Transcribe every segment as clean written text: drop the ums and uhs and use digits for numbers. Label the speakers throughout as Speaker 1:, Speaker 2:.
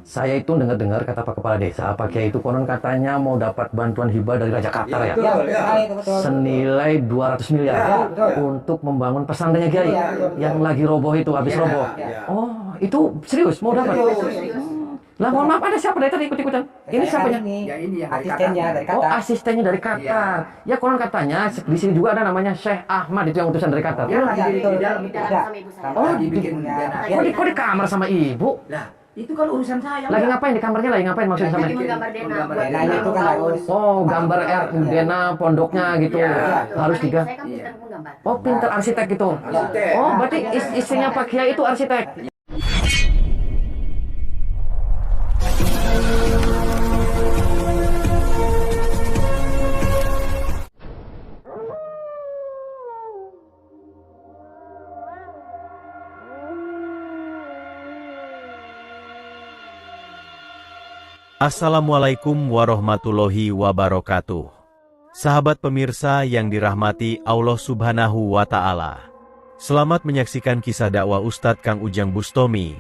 Speaker 1: Saya itu dengar-dengar kata Pak Kepala Desa, Pak Kiai itu konon katanya mau dapat bantuan hibah dari Raja Qatar ya. Senilai 200 miliar untuk membangun pesantrennya Kiai yang lagi roboh itu, habis roboh. Oh, itu serius mau dapat? Lah mohon maaf, ada siapa dari tadi ikut-ikutan? Ini siapanya?
Speaker 2: Ya ini yang
Speaker 3: Asistennya dari
Speaker 1: Oh,
Speaker 3: Qatar.
Speaker 1: asistennya dari Qatar. Ya konon katanya di sini juga ada namanya Syekh Ahmad itu yang utusan dari Qatar.
Speaker 2: Ya,
Speaker 3: Di dalam
Speaker 2: di
Speaker 3: tidak.
Speaker 2: sama ibu saya.
Speaker 1: Oh,
Speaker 2: dibikin
Speaker 1: Kok di kamar sama ibu?
Speaker 2: Lah, itu kalau urusan saya.
Speaker 1: Lagi ngapain di kamarnya? Lagi ngapain maksudnya sama?
Speaker 2: Bikin
Speaker 4: Gambar Dena.
Speaker 3: Denanya itu kan harus
Speaker 1: Oh, gambar Dena pondoknya gitu. Harus tiga.
Speaker 4: Saya kan pintar menggambar.
Speaker 1: Oh, pinter arsitek gitu.
Speaker 2: Arsitek.
Speaker 1: Oh, berarti istrinya Pak Kiai itu arsitek.
Speaker 5: Assalamualaikum warahmatullahi wabarakatuh. Sahabat pemirsa yang dirahmati Allah Subhanahu wa Ta'ala. Selamat menyaksikan kisah dakwah Ustadz Kang Ujang Bustomi,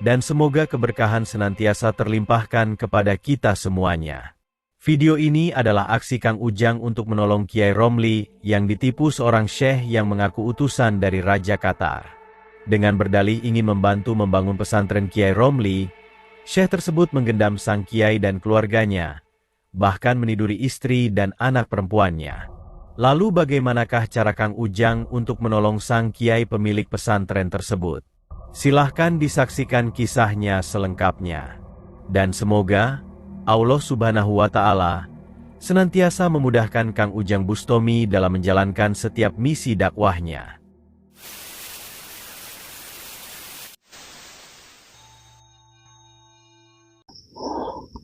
Speaker 5: dan semoga keberkahan senantiasa terlimpahkan kepada kita semuanya. Video ini adalah aksi Kang Ujang untuk menolong Kiai Romli yang ditipu seorang syekh yang mengaku utusan dari Raja Qatar. Dengan berdalih ingin membantu membangun pesantren Kiai Romli, syekh tersebut menggendam sang kiai dan keluarganya, bahkan meniduri istri dan anak perempuannya. Lalu bagaimanakah cara Kang Ujang untuk menolong sang kiai pemilik pesantren tersebut? Silahkan disaksikan kisahnya selengkapnya. Dan semoga Allah Subhanahu wa Ta'ala senantiasa memudahkan Kang Ujang Bustomi dalam menjalankan setiap misi dakwahnya.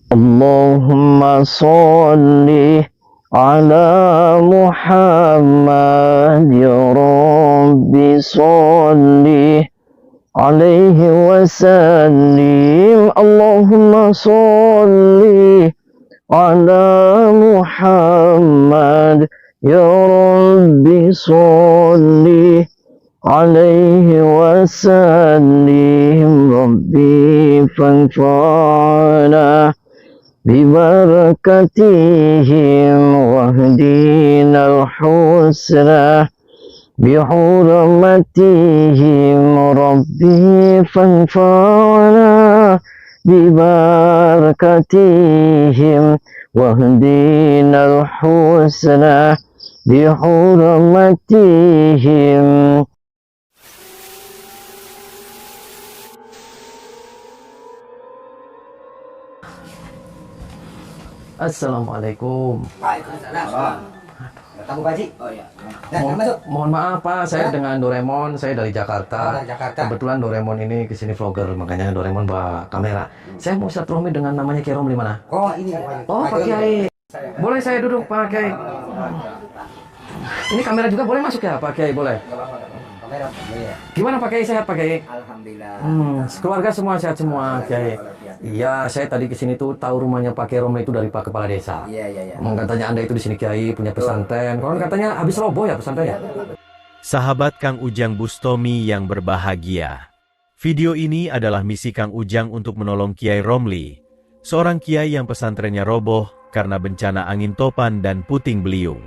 Speaker 6: Allahumma salli ala Muhammad ya Rabbi salli alaihi wa sallim. Allahumma salli ala Muhammad ya Rabbi salli alaihi wa sallim. Rabbi fanfa'na ببركتهم واهدنا الحسنى بحرمتهم ربي فانفعنا ببركتهم واهدنا الحسنى بحرمتهم.
Speaker 1: Assalamualaikum.
Speaker 2: Waalaikumsalam.
Speaker 3: tamu Pak Haji.
Speaker 2: Oh iya.
Speaker 3: Nah, masuk.
Speaker 1: Mohon maaf Pak, saya dengan Doraemon, saya dari Jakarta.
Speaker 3: Dari Jakarta.
Speaker 1: Kebetulan Doraemon ini kesini vlogger, makanya Doraemon bawa kamera. Saya mau silaturahmi dengan namanya Kiai Romli mana?
Speaker 3: Oh, ini Pak Haji.
Speaker 1: Oh, Pak Kiai. Boleh saya duduk Pak Kiai? Ini kamera juga boleh masuk ya Pak Kiai? Boleh.
Speaker 3: Kamera. Iya.
Speaker 1: Gimana Pak Kiai, sehat Pak Kiai?
Speaker 2: Alhamdulillah.
Speaker 1: Keluarga semua sehat semua Kiai. Iya, saya tadi kesini tuh tahu rumahnya Pak Kiai Romli itu dari Pak Kepala Desa.
Speaker 2: Iya.
Speaker 1: Katanya Anda itu di sini Kiai punya pesantren. Konon katanya habis roboh ya pesantrennya.
Speaker 5: Sahabat Kang Ujang Bustomi yang berbahagia. Video ini adalah misi Kang Ujang untuk menolong Kiai Romli, seorang kiai yang pesantrennya roboh karena bencana angin topan dan puting beliung.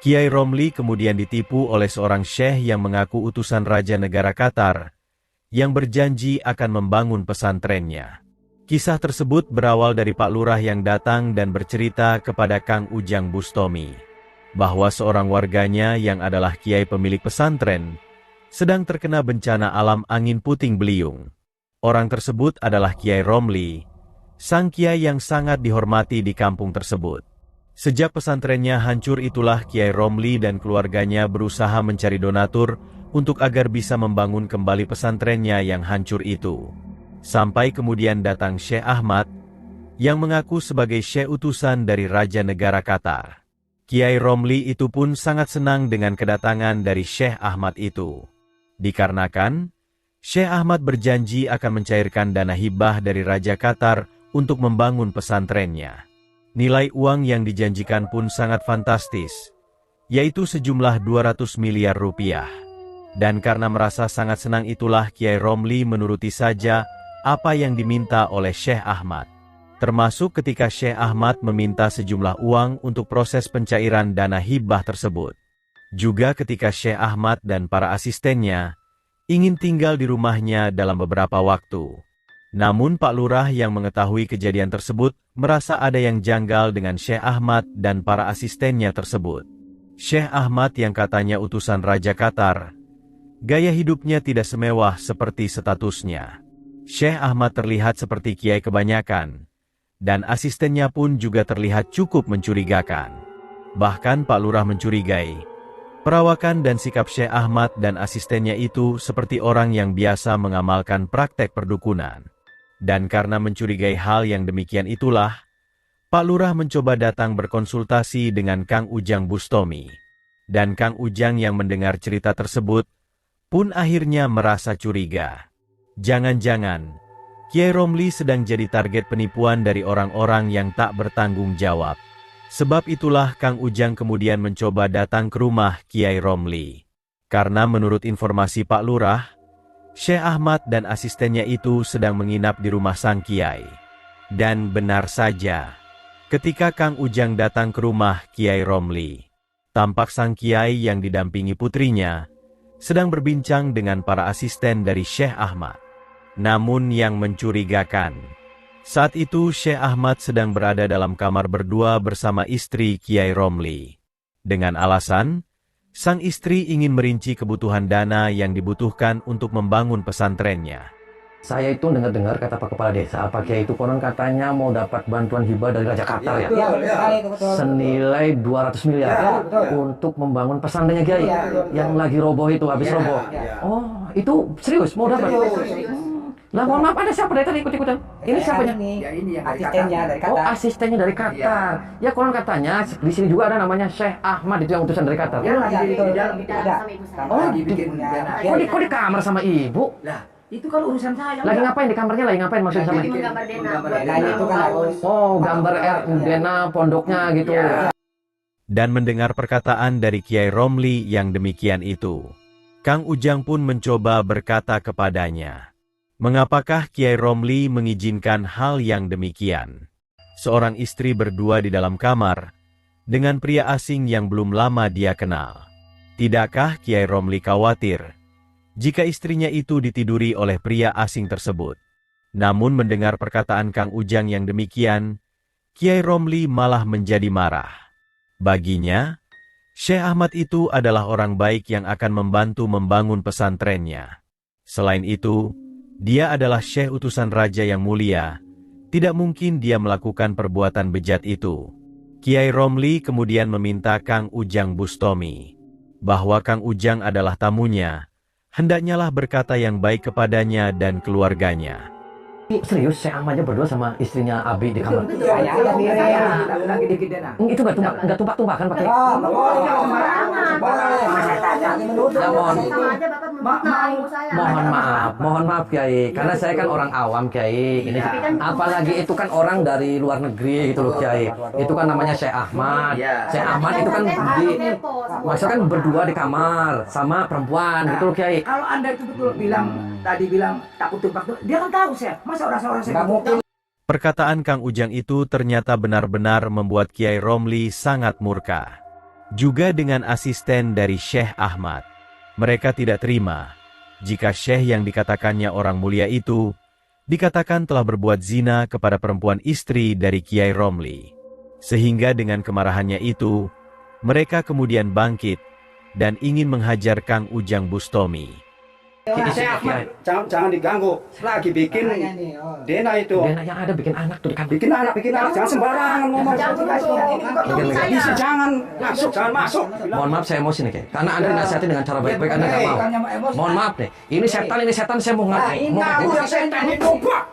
Speaker 5: Kiai Romli kemudian ditipu oleh seorang syekh yang mengaku utusan Raja Negara Qatar, yang berjanji akan membangun pesantrennya. Kisah tersebut berawal dari Pak Lurah yang datang dan bercerita kepada Kang Ujang Bustomi, bahwa seorang warganya yang adalah kiai pemilik pesantren, sedang terkena bencana alam angin puting beliung. Orang tersebut adalah Kiai Romli, sang kiai yang sangat dihormati di kampung tersebut. Sejak pesantrennya hancur itulah Kiai Romli dan keluarganya berusaha mencari donatur untuk agar bisa membangun kembali pesantrennya yang hancur itu. Sampai kemudian datang Syekh Ahmad, yang mengaku sebagai syekh utusan dari Raja Negara Qatar. Kiai Romli itu pun sangat senang dengan kedatangan dari Syekh Ahmad itu. Dikarenakan, Syekh Ahmad berjanji akan mencairkan dana hibah dari Raja Qatar untuk membangun pesantrennya. Nilai uang yang dijanjikan pun sangat fantastis, yaitu sejumlah 200 miliar rupiah. Dan karena merasa sangat senang itulah Kiai Romli menuruti saja apa yang diminta oleh Syekh Ahmad. Termasuk ketika Syekh Ahmad meminta sejumlah uang untuk proses pencairan dana hibah tersebut. Juga ketika Syekh Ahmad dan para asistennya ingin tinggal di rumahnya dalam beberapa waktu. Namun Pak Lurah yang mengetahui kejadian tersebut merasa ada yang janggal dengan Syekh Ahmad dan para asistennya tersebut. Syekh Ahmad yang katanya utusan Raja Qatar, gaya hidupnya tidak semewah seperti statusnya. Syekh Ahmad terlihat seperti kiai kebanyakan, dan asistennya pun juga terlihat cukup mencurigakan. Bahkan Pak Lurah mencurigai, perawakan dan sikap Syekh Ahmad dan asistennya itu seperti orang yang biasa mengamalkan praktek perdukunan. Dan karena mencurigai hal yang demikian itulah, Pak Lurah mencoba datang berkonsultasi dengan Kang Ujang Bustomi. Dan Kang Ujang yang mendengar cerita tersebut pun akhirnya merasa curiga. Jangan-jangan Kiai Romli sedang jadi target penipuan dari orang-orang yang tak bertanggung jawab. Sebab itulah Kang Ujang kemudian mencoba datang ke rumah Kiai Romli. Karena menurut informasi Pak Lurah, Syekh Ahmad dan asistennya itu sedang menginap di rumah sang Kiai. Dan benar saja, ketika Kang Ujang datang ke rumah Kiai Romli, tampak sang Kiai yang didampingi putrinya sedang berbincang dengan para asisten dari Syekh Ahmad. Namun yang mencurigakan, saat itu Syekh Ahmad sedang berada dalam kamar berdua bersama istri Kiai Romli. Dengan alasan, sang istri ingin merinci kebutuhan dana yang dibutuhkan untuk membangun pesantrennya.
Speaker 1: Saya itu dengar-dengar kata Pak Kepala Desa, Pak Kiai itu konon katanya mau dapat bantuan hibah dari Raja Qatar ya. Senilai 200 miliar untuk membangun pesantrennya Kiai yang lagi roboh itu, habis roboh. Oh, itu serius mau dapat? Lah mohon maaf, ada siapa dari tadi ikut-ikutan? Ini siapanya?
Speaker 2: Ya ini yang
Speaker 3: Asistennya dari
Speaker 1: Oh,
Speaker 3: Qatar.
Speaker 1: asistennya dari Qatar. Ya konon katanya di sini juga ada namanya Syekh Ahmad itu yang utusan dari Qatar.
Speaker 2: Ya,
Speaker 3: Di
Speaker 2: di
Speaker 3: dalam
Speaker 2: dalam
Speaker 3: ada.
Speaker 1: Oh,
Speaker 2: lagi bikin dana.
Speaker 1: Kok di kamar sama ibu?
Speaker 2: Lah, itu kalau urusan saya.
Speaker 1: Lagi ngapain di kamarnya? Lagi ngapain maksudnya sama?
Speaker 2: Menggambar
Speaker 3: Dena itu kan harus.
Speaker 1: Oh, gambar dena pondoknya gitu.
Speaker 5: Dan mendengar perkataan dari Kiai Romli yang demikian itu, Kang Ujang pun mencoba berkata kepadanya, mengapakah Kiai Romli mengizinkan hal yang demikian? Seorang istri berdua di dalam kamar dengan pria asing yang belum lama dia kenal. Tidakkah Kiai Romli khawatir jika istrinya itu ditiduri oleh pria asing tersebut? Namun mendengar perkataan Kang Ujang yang demikian, Kiai Romli malah menjadi marah. Baginya, Syekh Ahmad itu adalah orang baik yang akan membantu membangun pesantrennya. Selain itu, dia adalah Syekh utusan Raja yang mulia, tidak mungkin dia melakukan perbuatan bejat itu. Kiai Romli kemudian meminta Kang Ujang Bustomi, bahwa Kang Ujang adalah tamunya, hendaknya lah berkata yang baik kepadanya dan keluarganya.
Speaker 1: Serius, Syekh Ahmadnya berdua sama istrinya Abi di kamar.
Speaker 2: Lagi bikin dana.
Speaker 1: Itu nggak tumpah-tumpah kan pakai? Mohon maaf Kiai, karena saya kan orang awam Kiai. Ini apalagi itu kan orang dari luar negeri gitu loh Kiai. Itu kan namanya Syekh Ahmad. Syekh Ahmad itu kan maksudnya kan berdua di kamar sama perempuan gitu loh Kiai.
Speaker 2: Kalau Anda itu betul tadi bilang takut tumpah, dia kan tahu saya. Masa orang-orang saya mungkin.
Speaker 5: Perkataan Kang Ujang itu ternyata benar-benar membuat Kiai Romli sangat murka. Juga dengan asisten dari Syekh Ahmad. Mereka tidak terima jika Syekh yang dikatakannya orang mulia itu dikatakan telah berbuat zina kepada perempuan istri dari Kiai Romli. Sehingga dengan kemarahannya itu, mereka kemudian bangkit dan ingin menghajar Kang Ujang Bustomi.
Speaker 4: Jangan diganggu, lagi bikin dena itu.
Speaker 1: Dena yang ada bikin anak tuh di kantor.
Speaker 4: Bikin anak, jangan sembarangan ngomong. Jangan masuk.
Speaker 1: Mohon maaf saya emosi nih Kiai. Karena Anda dinasihati dengan cara baik-baik Anda nggak mau. Mohon maaf nih. Ini setan saya mau ngaku.
Speaker 4: Ini aku yang setan itu, Pak.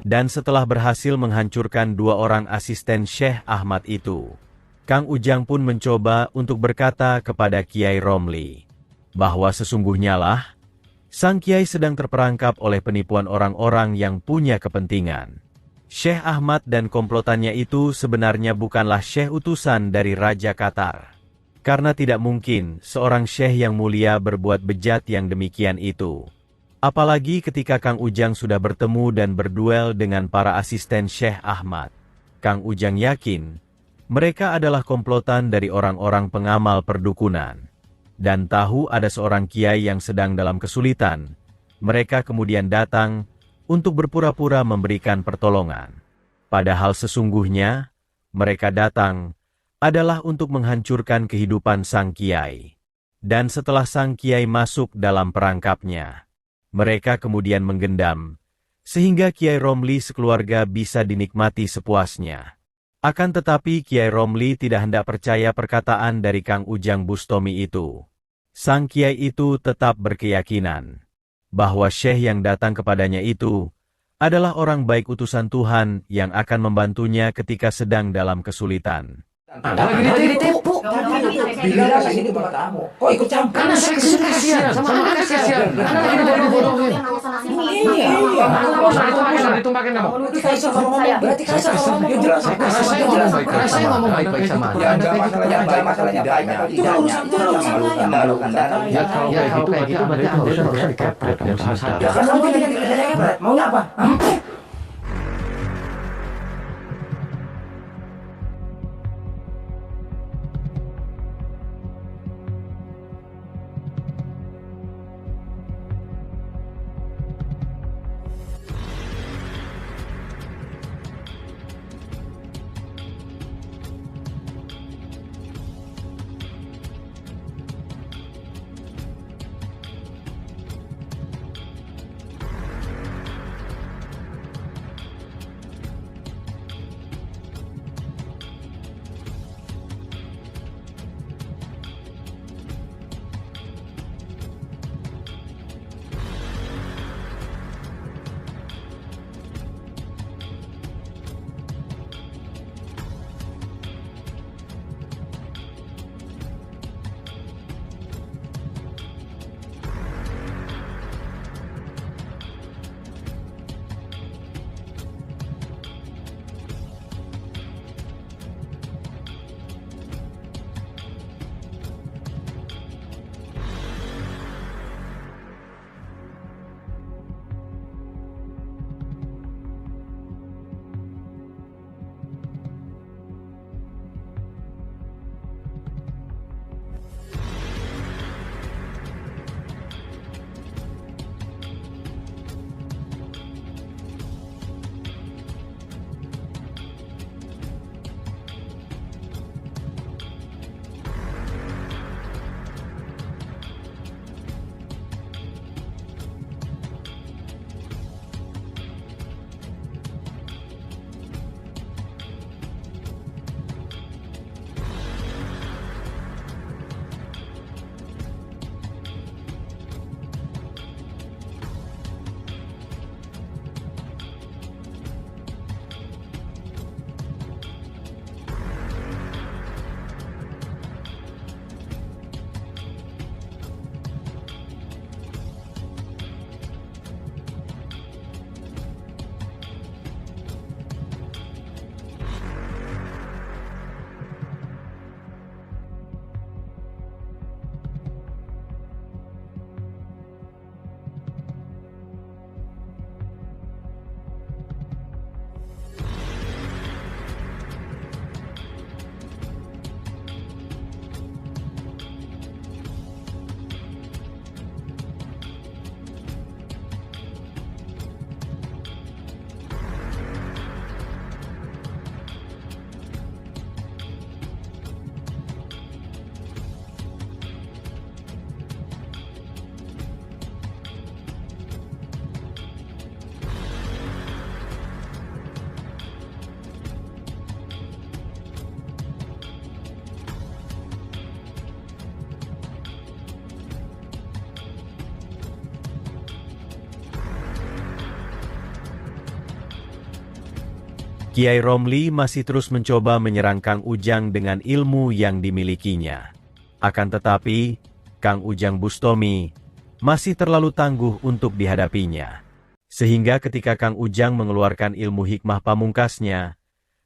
Speaker 5: Dan setelah berhasil menghancurkan 2 orang asisten Syekh Ahmad itu, Kang Ujang pun mencoba untuk berkata kepada Kiai Romli, bahwa sesungguhnya lah, sang Kiai sedang terperangkap oleh penipuan orang-orang yang punya kepentingan. Syekh Ahmad dan komplotannya itu sebenarnya bukanlah Syekh utusan dari Raja Qatar. Karena tidak mungkin seorang Syekh yang mulia berbuat bejat yang demikian itu. Apalagi ketika Kang Ujang sudah bertemu dan berduel dengan para asisten Syekh Ahmad. Kang Ujang yakin, mereka adalah komplotan dari orang-orang pengamal perdukunan. Dan tahu ada seorang kiai yang sedang dalam kesulitan. Mereka kemudian datang untuk berpura-pura memberikan pertolongan. Padahal sesungguhnya, mereka datang adalah untuk menghancurkan kehidupan sang kiai. Dan setelah sang kiai masuk dalam perangkapnya, mereka kemudian menggendam, sehingga Kiai Romli sekeluarga bisa dinikmati sepuasnya. Akan tetapi Kiai Romli tidak hendak percaya perkataan dari Kang Ujang Bustomi itu. Sang Kiai itu tetap berkeyakinan bahwa Syekh yang datang kepadanya itu adalah orang baik utusan Tuhan yang akan membantunya ketika sedang dalam kesulitan.
Speaker 2: Lagi ditipu. Bilang ke sini buat kamu. Kok ikut campur?
Speaker 1: Karena saya kasihan, sama anak kasihan. Karena lagi dibodoh-bodohin.
Speaker 2: Iya.
Speaker 1: Ditumpakin kamu.
Speaker 2: Kaisar ngomong, berarti Kaisar ngomong. Ya jelas.
Speaker 1: Saya ngomong baik-baik sama
Speaker 4: Ya enggak masalahnya baik atau tidaknya. Memerlukan dana.
Speaker 1: Ya kalau kayak gitu berarti harusnya dikepret kamu sama saya.
Speaker 2: Ya kan kamu tidak kepret. Maunya apa?
Speaker 5: Kiai Romli masih terus mencoba menyerang Kang Ujang dengan ilmu yang dimilikinya. Akan tetapi, Kang Ujang Bustomi masih terlalu tangguh untuk dihadapinya. Sehingga ketika Kang Ujang mengeluarkan ilmu hikmah pamungkasnya,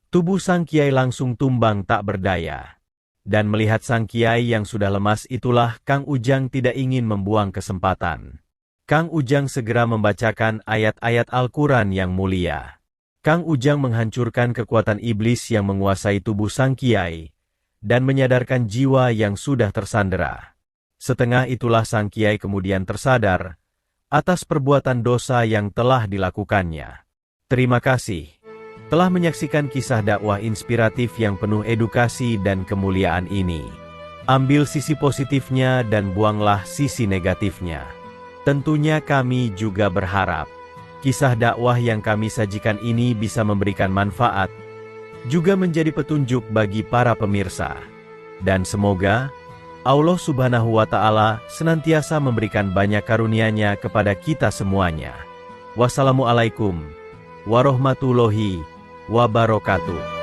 Speaker 5: tubuh sang kiai langsung tumbang tak berdaya. Dan melihat sang kiai yang sudah lemas itulah Kang Ujang tidak ingin membuang kesempatan. Kang Ujang segera membacakan ayat-ayat Al-Quran yang mulia. Kang Ujang menghancurkan kekuatan iblis yang menguasai tubuh sang kiai, dan menyadarkan jiwa yang sudah tersandera. Setengah itulah sang kiai kemudian tersadar atas perbuatan dosa yang telah dilakukannya. Terima kasih telah menyaksikan kisah dakwah inspiratif yang penuh edukasi dan kemuliaan ini. Ambil sisi positifnya dan buanglah sisi negatifnya. Tentunya kami juga berharap kisah dakwah yang kami sajikan ini bisa memberikan manfaat, juga menjadi petunjuk bagi para pemirsa. Dan semoga Allah Subhanahu wa Ta'ala senantiasa memberikan banyak karunia-Nya kepada kita semuanya. Wassalamualaikum warahmatullahi wabarakatuh.